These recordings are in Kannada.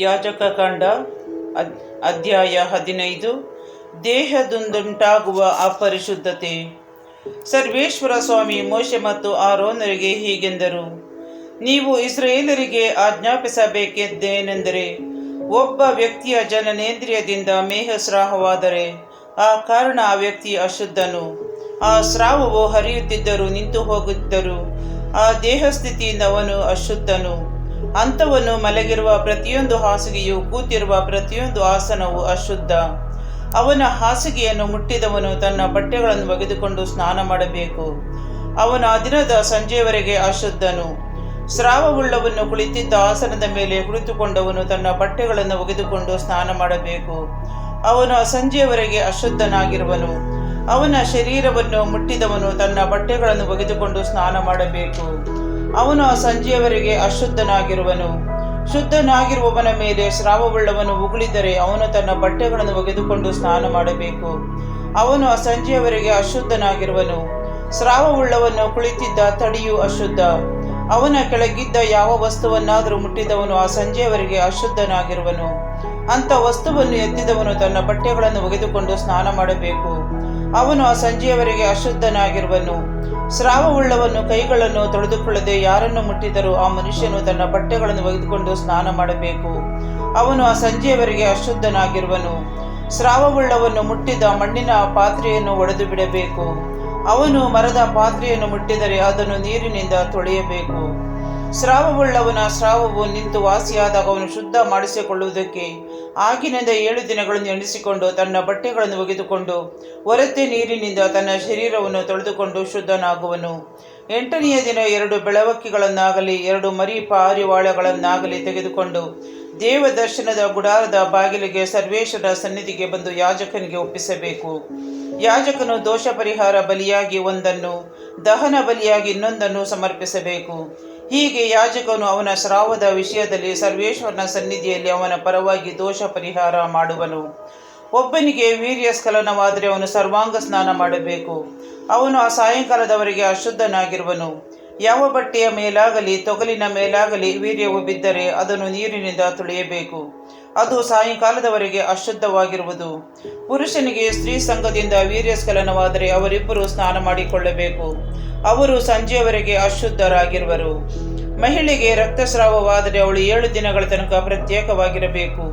ಯಾಜಕಕಾಂಡ ಅಧ್ಯಾಯ 15. ದೇಹದಿಂದುಂಟಾಗುವ ಅಪರಿಶುದ್ಧತೆ. ಸರ್ವೇಶ್ವರ ಸ್ವಾಮಿ ಮೋಶೆ ಮತ್ತು ಆರೋನರಿಗೆ ಹೀಗೆಂದರು, ನೀವು ಇಸ್ರಾಯೇಲರಿಗೆ ಆಜ್ಞಾಪಿಸಬೇಕೆಂದೇನೆಂದರೆ, ಒಬ್ಬ ವ್ಯಕ್ತಿಯ ಜನನೇಂದ್ರಿಯದಿಂದ ಮೇಹಸ್ರಾವವಾದರೆ ಆ ಕಾರಣ ಆ ವ್ಯಕ್ತಿ ಅಶುದ್ಧನು. ಆ ಸ್ರಾವವು ಹರಿಯುತ್ತಿದ್ದರೂ ನಿಂತು ಹೋಗುತ್ತಿದ್ದರೂ ಆ ದೇಹಸ್ಥಿತಿಯಿಂದ ಅವನು ಅಶುದ್ಧನು. ಅಂಥವನು ಮಲಗಿರುವ ಪ್ರತಿಯೊಂದು ಹಾಸಿಗೆಯು ಕೂತಿರುವ ಪ್ರತಿಯೊಂದು ಆಸನವು ಅಶುದ್ಧ. ಅವನ ಹಾಸಿಗೆಯನ್ನು ಮುಟ್ಟಿದವನು ತನ್ನ ಬಟ್ಟೆಗಳನ್ನು ಒಗೆದುಕೊಂಡು ಸ್ನಾನ ಮಾಡಬೇಕು. ಅವನು ಆ ದಿನದ ಸಂಜೆಯವರೆಗೆ ಅಶುದ್ಧನು. ಸ್ರಾವವುಳ್ಳವನು ಕುಳಿತಿದ್ದ ಆಸನದ ಮೇಲೆ ಕುಳಿತುಕೊಂಡವನು ತನ್ನ ಬಟ್ಟೆಗಳನ್ನು ಒಗೆದುಕೊಂಡು ಸ್ನಾನ ಮಾಡಬೇಕು. ಅವನು ಆ ಸಂಜೆಯವರೆಗೆ ಅಶುದ್ಧನಾಗಿರುವನು. ಅವನ ಶರೀರವನ್ನು ಮುಟ್ಟಿದವನು ತನ್ನ ಬಟ್ಟೆಗಳನ್ನು ಒಗೆದುಕೊಂಡು ಸ್ನಾನ ಮಾಡಬೇಕು. ಅವನು ಆ ಸಂಜೆಯವರೆಗೆ ಅಶುದ್ಧನಾಗಿರುವನು. ಶುದ್ಧನಾಗಿರುವವನ ಮೇಲೆ ಸ್ರಾವವುಳ್ಳವನು ಉಗುಳಿದರೆ ಅವನು ತನ್ನ ಬಟ್ಟೆಗಳನ್ನು ಒಗೆದುಕೊಂಡು ಸ್ನಾನ ಮಾಡಬೇಕು. ಅವನು ಆ ಸಂಜೆಯವರೆಗೆ ಅಶುದ್ಧನಾಗಿರುವನು. ಸ್ರಾವವುಳ್ಳವನು ಕುಳಿತಿದ್ದ ತಡಿಯು ಅಶುದ್ಧ. ಅವನ ಕೆಳಗಿದ್ದ ಯಾವ ವಸ್ತುವನ್ನಾದರೂ ಮುಟ್ಟಿದವನು ಆ ಸಂಜೆಯವರೆಗೆ ಅಶುದ್ಧನಾಗಿರುವನು. ಅಂಥ ವಸ್ತುವನ್ನು ಎತ್ತಿದವನು ತನ್ನ ಬಟ್ಟೆಗಳನ್ನು ಒಗೆದುಕೊಂಡು ಸ್ನಾನ ಮಾಡಬೇಕು. ಅವನು ಆ ಸಂಜೆಯವರೆಗೆ ಅಶುದ್ಧನಾಗಿರುವನು. ಸ್ರಾವವುಳ್ಳವನು ಕೈಗಳನ್ನು ತೊಳೆದುಕೊಳ್ಳದೆ ಯಾರನ್ನು ಮುಟ್ಟಿದರೂ ಆ ಮನುಷ್ಯನು ತನ್ನ ಬಟ್ಟೆಗಳನ್ನು ಒಗೆದುಕೊಂಡು ಸ್ನಾನ ಮಾಡಬೇಕು. ಅವನು ಆ ಸಂಜೆಯವರೆಗೆ ಅಶುದ್ಧನಾಗಿರುವನು. ಸ್ರಾವವುಳ್ಳವನು ಮುಟ್ಟಿದ ಮಣ್ಣಿನ ಪಾತ್ರೆಯನ್ನು ಒಡೆದು ಬಿಡಬೇಕು. ಅವನು ಮರದ ಪಾತ್ರೆಯನ್ನು ಮುಟ್ಟಿದರೆ ಅದನ್ನು ನೀರಿನಿಂದ ತೊಳೆಯಬೇಕು. ಸ್ರಾವವುಳ್ಳವನ ಸ್ರಾವವು ನಿಂತು ವಾಸಿಯಾದಾಗ ಅವನು ಶುದ್ಧ ಮಾಡಿಸಿಕೊಳ್ಳುವುದಕ್ಕೆ ಆಗಿನಿಂದ 7 ದಿನಗಳನ್ನು ಎಣಿಸಿಕೊಂಡು ತನ್ನ ಬಟ್ಟೆಗಳನ್ನು ಒಗೆದುಕೊಂಡು ಹೊರತೆ ನೀರಿನಿಂದ ತನ್ನ ಶರೀರವನ್ನು ತೊಳೆದುಕೊಂಡು ಶುದ್ಧನಾಗುವನು. 8ನೆಯ ದಿನ 2 ಬೆಳವಕ್ಕಿಗಳನ್ನಾಗಲಿ 2 ಮರಿ ಪಾರಿವಾಳಗಳನ್ನಾಗಲಿ ತೆಗೆದುಕೊಂಡು ದೇವದರ್ಶನದ ಗುಡಾರದ ಬಾಗಿಲಿಗೆ ಸರ್ವೇಶ್ವರ ಸನ್ನಿಧಿಗೆ ಬಂದು ಯಾಜಕನಿಗೆ ಒಪ್ಪಿಸಬೇಕು. ಯಾಜಕನು ದೋಷ ಪರಿಹಾರ ಬಲಿಯಾಗಿ ಒಂದನ್ನು, ದಹನ ಬಲಿಯಾಗಿ ಇನ್ನೊಂದನ್ನು ಸಮರ್ಪಿಸಬೇಕು. ಹೀಗೆ ಯಾಜಕನು ಅವನ ಸ್ರಾವದ ವಿಷಯದಲ್ಲಿ ಸರ್ವೇಶ್ವರನ ಸನ್ನಿಧಿಯಲ್ಲಿ ಅವನ ಪರವಾಗಿ ದೋಷ ಪರಿಹಾರ ಮಾಡುವನು. ಒಬ್ಬನಿಗೆ ವೀರ್ಯಸ್ಖಲನವಾದರೆ ಅವನು ಸರ್ವಾಂಗ ಸ್ನಾನ ಮಾಡಬೇಕು. ಅವನು ಆ ಸಾಯಂಕಾಲದವರೆಗೆ ಅಶುದ್ಧನಾಗಿರುವನು. ಯಾವ ಬಟ್ಟೆಯ ಮೇಲಾಗಲಿ ತೊಗಲಿನ ಮೇಲಾಗಲಿ ವೀರ್ಯವು ಬಿದ್ದರೆ ಅದನ್ನು ನೀರಿನಿಂದ ತೊಳೆಯಬೇಕು. ಅದು ಸಾಯಂಕಾಲದವರೆಗೆ ಅಶುದ್ಧವಾಗಿರುವುದು. ಪುರುಷನಿಗೆ ಸ್ತ್ರೀ ಸಂಘದಿಂದ ವೀರ್ಯಸ್ಖಲನವಾದರೆ ಅವರಿಬ್ಬರು ಸ್ನಾನ ಮಾಡಿಕೊಳ್ಳಬೇಕು. ಅವರು ಸಂಜೆಯವರೆಗೆ ಅಶುದ್ಧರಾಗಿರುವರು. ಮಹಿಳೆಗೆ ರಕ್ತಸ್ರಾವವಾದರೆ ಅವಳು 7 ದಿನಗಳ ತನಕ ಪ್ರತ್ಯೇಕವಾಗಿರಬೇಕು.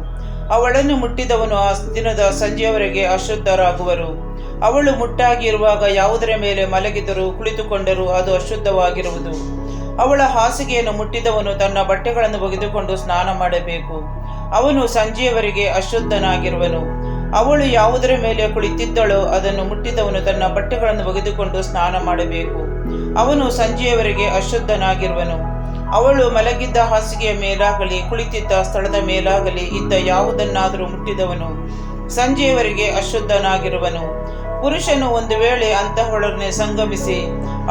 ಅವಳನ್ನು ಮುಟ್ಟಿದವನು ಆ ದಿನದ ಸಂಜೆಯವರೆಗೆ ಅಶುದ್ಧರಾಗುವರು. ಅವಳು ಮುಟ್ಟಾಗಿರುವಾಗ ಯಾವುದರ ಮೇಲೆ ಮಲಗಿದರೂ ಕುಳಿತುಕೊಂಡರೂ ಅದು ಅಶುದ್ಧವಾಗಿರುವುದು. ಅವಳ ಹಾಸಿಗೆಯನ್ನು ಮುಟ್ಟಿದವನು ತನ್ನ ಬಟ್ಟೆಗಳನ್ನು ಒಗೆದುಕೊಂಡು ಸ್ನಾನ ಮಾಡಬೇಕು. ಅವನು ಸಂಜೆಯವರೆಗೆ ಅಶುದ್ಧನಾಗಿರುವನು. ಅವಳು ಯಾವುದರ ಮೇಲೆ ಕುಳಿತಿದ್ದಳೋ ಅದನ್ನು ಮುಟ್ಟಿದವನು ತನ್ನ ಬಟ್ಟೆಗಳನ್ನು ಒಗೆದುಕೊಂಡು ಸ್ನಾನ ಮಾಡಬೇಕು. ಅವನು ಸಂಜೆಯವರೆಗೆ ಅಶುದ್ಧನಾಗಿರುವನು. ಅವಳು ಮಲಗಿದ್ದ ಹಾಸಿಗೆಯ ಮೇಲಾಗಲಿ ಕುಳಿತಿದ್ದ ಸ್ಥಳದ ಮೇಲಾಗಲಿ ಇದ್ದ ಯಾವುದನ್ನಾದರೂ ಮುಟ್ಟಿದವನು ಸಂಜೆಯವರೆಗೆ ಅಶುದ್ಧನಾಗಿರುವನು. ಪುರುಷನು ಒಂದು ವೇಳೆ ಅಂತಹವಳನ್ನೇ ಸಂಗಮಿಸಿ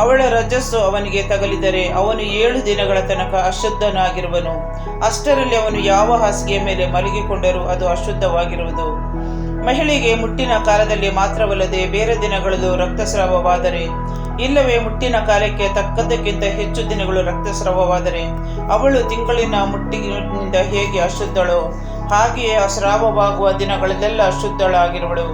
ಅವಳ ರಜಸ್ಸು ಅವನಿಗೆ ತಗಲಿದರೆ ಅವನು 7 ದಿನಗಳ ತನಕ ಅಶುದ್ಧನಾಗಿರುವನು. ಅಷ್ಟರಲ್ಲಿ ಅವನು ಯಾವ ಹಾಸಿಗೆಯ ಮೇಲೆ ಮಲಗಿಕೊಂಡರೂ ಅದು ಅಶುದ್ಧವಾಗಿರುವುದು. ಮಹಿಳೆಗೆ ಮುಟ್ಟಿನ ಕಾಲದಲ್ಲಿ ಮಾತ್ರವಲ್ಲದೆ ಬೇರೆ ದಿನಗಳಲ್ಲೂ ರಕ್ತಸ್ರಾವವಾದರೆ, ಇಲ್ಲವೇ ಮುಟ್ಟಿನ ಕಾಲಕ್ಕೆ ತಕ್ಕದ್ದಕ್ಕಿಂತ ಹೆಚ್ಚು ದಿನಗಳು ರಕ್ತಸ್ರಾವವಾದರೆ ಅವಳು ತಿಂಗಳಿನ ಮುಟ್ಟಿನಿಂದ ಹೇಗೆ ಅಶುದ್ಧಳೋ ಹಾಗೆಯೇ ಆ ಸ್ರಾವವಾಗುವ ದಿನಗಳಲ್ಲೆಲ್ಲ ಅಶುದ್ಧಳಾಗಿರುವಳು.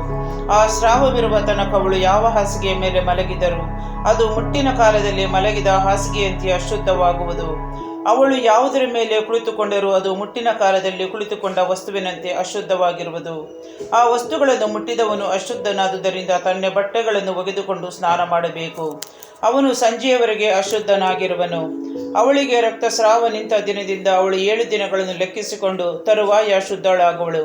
ಆ ಸ್ರಾವವಿರುವ ತನಕ ಅವಳು ಯಾವ ಹಾಸಿಗೆಯ ಮೇಲೆ ಮಲಗಿದರೂ ಅದು ಮುಟ್ಟಿನ ಕಾಲದಲ್ಲಿ ಮಲಗಿದ ಹಾಸಿಗೆಯಂತೆ ಅಶುದ್ಧವಾಗುವುದು. ಅವಳು ಯಾವುದರ ಮೇಲೆ ಕುಳಿತುಕೊಂಡರೂ ಅದು ಮುಟ್ಟಿನ ಕಾಲದಲ್ಲಿ ಕುಳಿತುಕೊಂಡ ವಸ್ತುವಿನಂತೆ ಅಶುದ್ಧವಾಗಿರುವುದು. ಆ ವಸ್ತುಗಳನ್ನು ಮುಟ್ಟಿದವನು ಅಶುದ್ಧನಾದುದರಿಂದ ತನ್ನ ಬಟ್ಟೆಗಳನ್ನು ಒಗೆದುಕೊಂಡು ಸ್ನಾನ ಮಾಡಬೇಕು. ಅವನು ಸಂಜೆಯವರೆಗೆ ಅಶುದ್ಧನಾಗಿರುವನು. ಅವಳಿಗೆ ರಕ್ತಸ್ರಾವ ನಿಂತ ದಿನದಿಂದ ಅವಳು 7 ದಿನಗಳನ್ನು ಲೆಕ್ಕಿಸಿಕೊಂಡು ತರುವಾಯ ಶುದ್ಧಳಾಗುವಳು.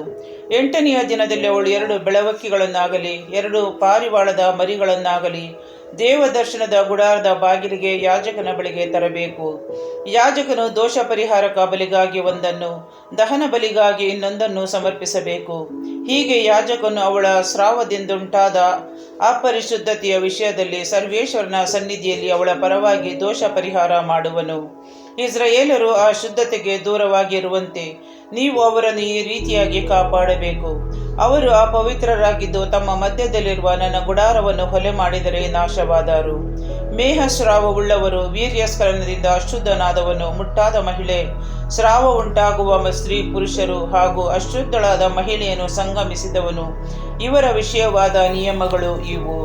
8ನೆಯ ದಿನದಲ್ಲಿ ಅವಳು 2 ಬೆಳವಕ್ಕಿಗಳನ್ನಾಗಲಿ 2 ಪಾರಿವಾಳದ ಮರಿಗಳನ್ನಾಗಲಿ ದೇವದರ್ಶನದ ಗುಡಾರದ ಬಾಗಿಲಿಗೆ ಯಾಜಕನ ಬಳಿಗೆ ತರಬೇಕು. ಯಾಜಕನು ದೋಷ ಪರಿಹಾರಕ ಬಲಿಗಾಗಿ ಒಂದನ್ನು, ದಹನ ಬಲಿಗಾಗಿ ಇನ್ನೊಂದನ್ನು ಸಮರ್ಪಿಸಬೇಕು. ಹೀಗೆ ಯಾಜಕನು ಅವಳ ಸ್ರಾವದಿಂದುಂಟಾದ ಅಪರಿಶುದ್ಧತೆಯ ವಿಷಯದಲ್ಲಿ ಸರ್ವೇಶ್ವರನ ಸನ್ನಿಧಿಯಲ್ಲಿ ಅವಳ ಪರವಾಗಿ ದೋಷ ಪರಿಹಾರ ಮಾಡುವನು. ಇಸ್ರಾಯೇಲರು ಆ ಶುದ್ಧತೆಗೆ ದೂರವಾಗಿರುವಂತೆ ನೀವು ಅವರನ್ನು ಈ ರೀತಿಯಾಗಿ ಕಾಪಾಡಬೇಕು. ಅವರು ಅಪವಿತ್ರರಾಗಿದ್ದು ತಮ್ಮ ಮಧ್ಯದಲ್ಲಿರುವ ನನ್ನ ಗುಡಾರವನ್ನು ಹೊಲೆ ಮಾಡಿದರೆ ನಾಶವಾದರು. ಮೇಹಸ್ರಾವವುಳ್ಳವರು, ವೀರ್ಯಸ್ಖಲನದಿಂದ ಅಶುದ್ಧನಾದವನು, ಮುಟ್ಟಾದ ಮಹಿಳೆ, ಸ್ರಾವ ಉಂಟಾಗುವ ಸ್ತ್ರೀ ಪುರುಷರು ಹಾಗೂ ಅಶುದ್ಧಳಾದ ಮಹಿಳೆಯನ್ನು ಸಂಗಮಿಸಿದವನು, ಇವರ ವಿಷಯವಾದ ನಿಯಮಗಳು ಇವು.